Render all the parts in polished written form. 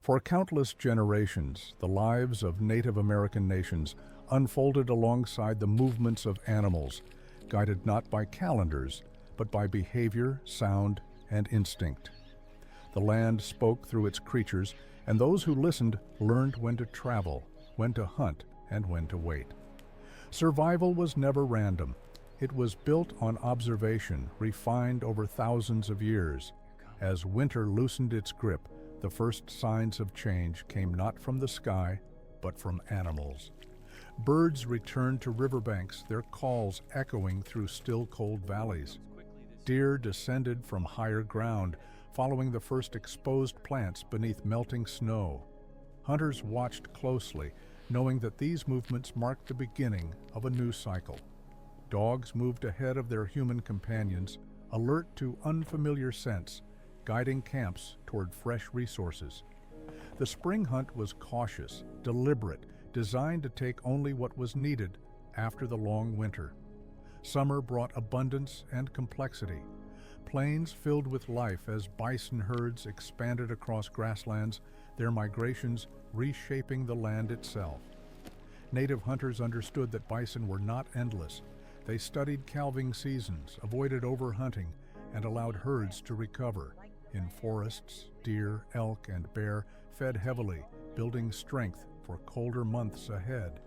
For countless generations, the lives of Native American nations unfolded alongside the movements of animals, guided not by calendars, but by behavior, sound, and instinct. The land spoke through its creatures, and those who listened learned when to travel, when to hunt, and when to wait. Survival was never random. It was built on observation, refined over thousands of years. As winter loosened its grip, the first signs of change came not from the sky, but from animals. Birds returned to riverbanks, their calls echoing through still cold valleys. Deer descended from higher ground, following the first exposed plants beneath melting snow. Hunters watched closely, knowing that these movements marked the beginning of a new cycle. Dogs moved ahead of their human companions, alert to unfamiliar scents, guiding camps toward fresh resources. The spring hunt was cautious, deliberate, designed to take only what was needed after the long winter. Summer brought abundance and complexity. Plains filled with life as bison herds expanded across grasslands, their migrations reshaping the land itself. Native hunters understood that bison were not endless. They studied calving seasons, avoided overhunting, and allowed herds to recover. In forests, deer, elk, and bear fed heavily, building strength for colder months ahead.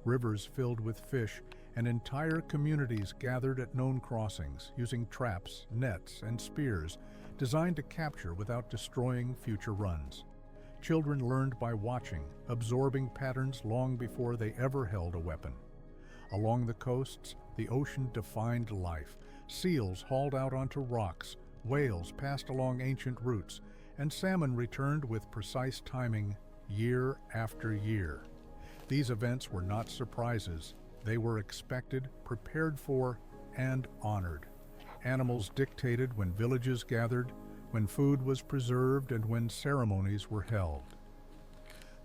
Rivers filled with fish, and entire communities gathered at known crossings, using traps, nets, and spears designed to capture without destroying future runs. Children learned by watching, absorbing patterns long before they ever held a weapon. Along the coasts, the ocean defined life. Seals hauled out onto rocks, whales passed along ancient routes, and salmon returned with precise timing year after year. These events were not surprises. They were expected, prepared for, and honored. Animals dictated when villages gathered, when food was preserved, and when ceremonies were held.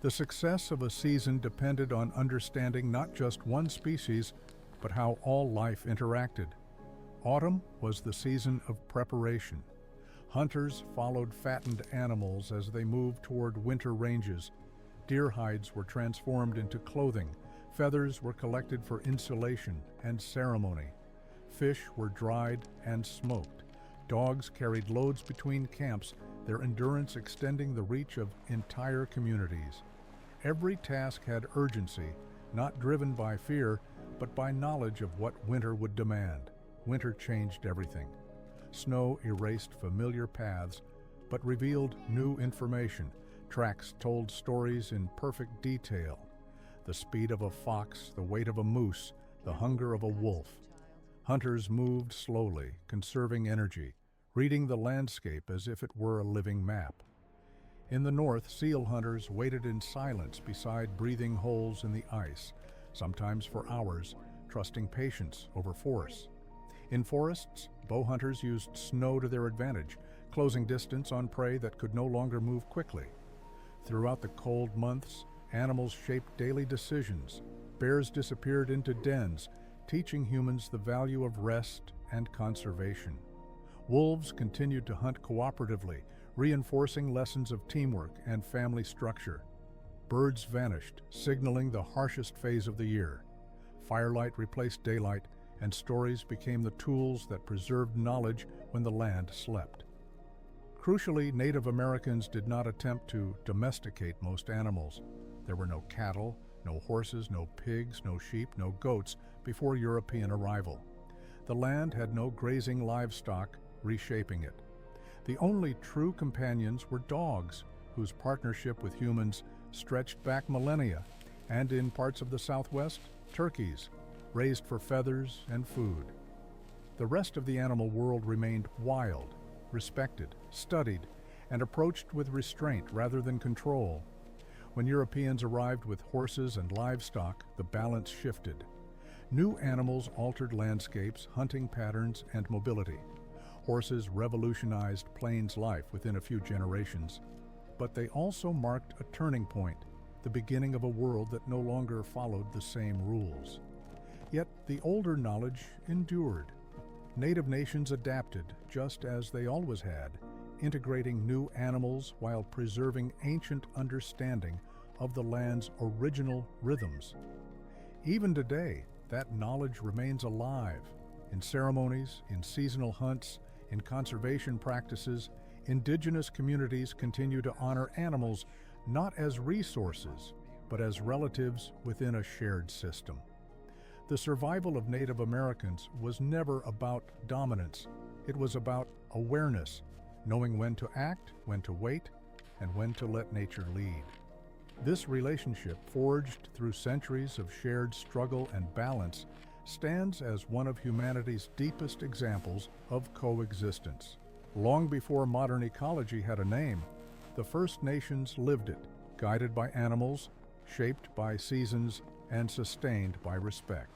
The success of a season depended on understanding not just one species, but how all life interacted. Autumn was the season of preparation. Hunters followed fattened animals as they moved toward winter ranges. Deer hides were transformed into clothing. Feathers were collected for insulation and ceremony. Fish were dried and smoked. Dogs carried loads between camps, their endurance extending the reach of entire communities. Every task had urgency, not driven by fear, but by knowledge of what winter would demand. Winter changed everything. Snow erased familiar paths, but revealed new information. Tracks told stories in perfect detail. The speed of a fox, the weight of a moose, the hunger of a wolf. Hunters moved slowly, conserving energy, reading the landscape as if it were a living map. In the north, seal hunters waited in silence beside breathing holes in the ice, sometimes for hours, trusting patience over force. In forests, bow hunters used snow to their advantage, closing distance on prey that could no longer move quickly. Throughout the cold months, animals shaped daily decisions. Bears disappeared into dens, teaching humans the value of rest and conservation. Wolves continued to hunt cooperatively, reinforcing lessons of teamwork and family structure. Birds vanished, signaling the harshest phase of the year. Firelight replaced daylight, and stories became the tools that preserved knowledge when the land slept. Crucially, Native Americans did not attempt to domesticate most animals. There were no cattle, no horses, no pigs, no sheep, no goats before European arrival. The land had no grazing livestock, reshaping it. The only true companions were dogs, whose partnership with humans stretched back millennia, and in parts of the Southwest, turkeys, raised for feathers and food. The rest of the animal world remained wild, respected, studied, and approached with restraint rather than control. When Europeans arrived with horses and livestock, the balance shifted. New animals altered landscapes, hunting patterns, and mobility. Horses revolutionized plains life within a few generations, but they also marked a turning point, the beginning of a world that no longer followed the same rules. Yet the older knowledge endured. Native nations adapted, just as they always had, integrating new animals while preserving ancient understanding of the land's original rhythms. Even today, that knowledge remains alive in ceremonies, in seasonal hunts, in conservation practices. Indigenous communities continue to honor animals not as resources, but as relatives within a shared system. The survival of Native Americans was never about dominance. It was about awareness, knowing when to act, when to wait, and when to let nature lead. This relationship, forged through centuries of shared struggle and balance, stands as one of humanity's deepest examples of coexistence. Long before modern ecology had a name, the First Nations lived it, guided by animals, shaped by seasons, and sustained by respect.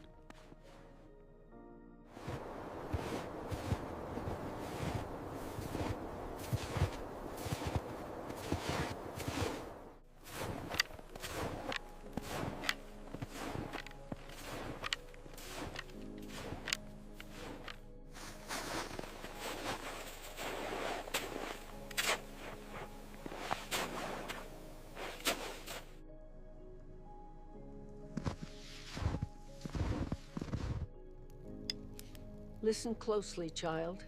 Listen closely, child.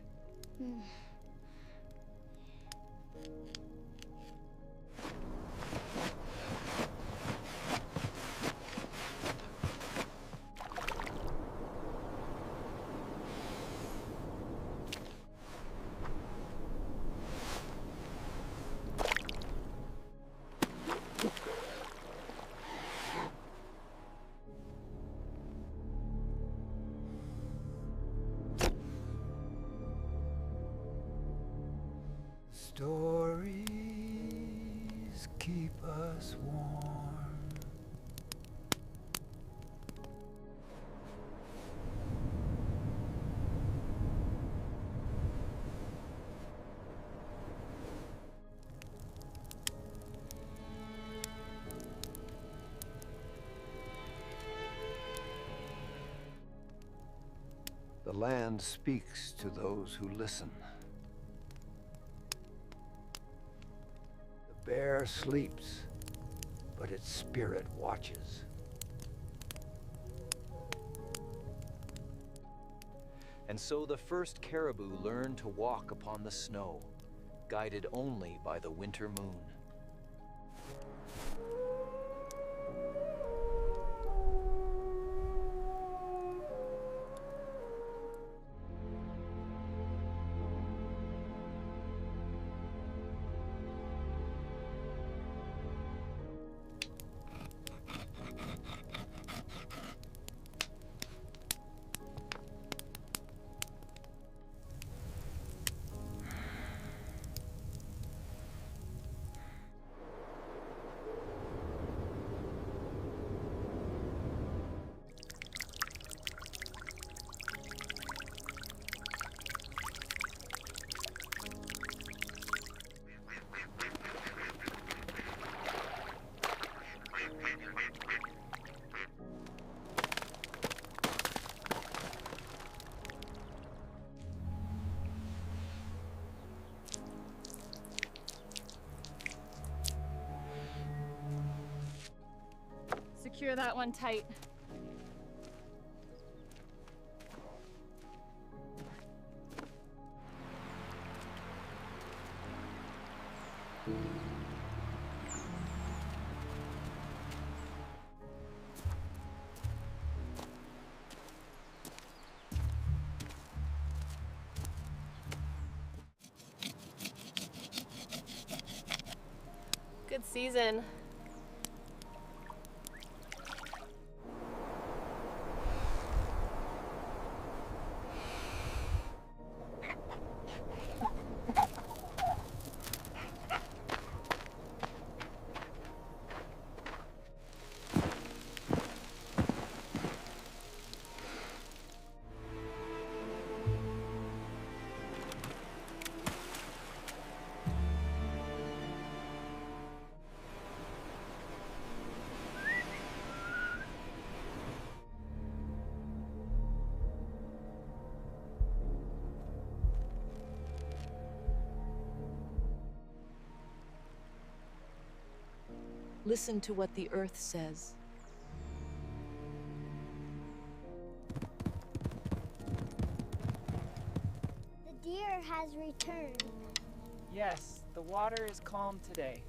Stories keep us warm. The land speaks to those who listen. The bear sleeps, but its spirit watches. And so the first caribou learned to walk upon the snow, guided only by the winter moon. Secure that one tight. Good season. Listen to what the earth says. The deer has returned. Yes, the water is calm today.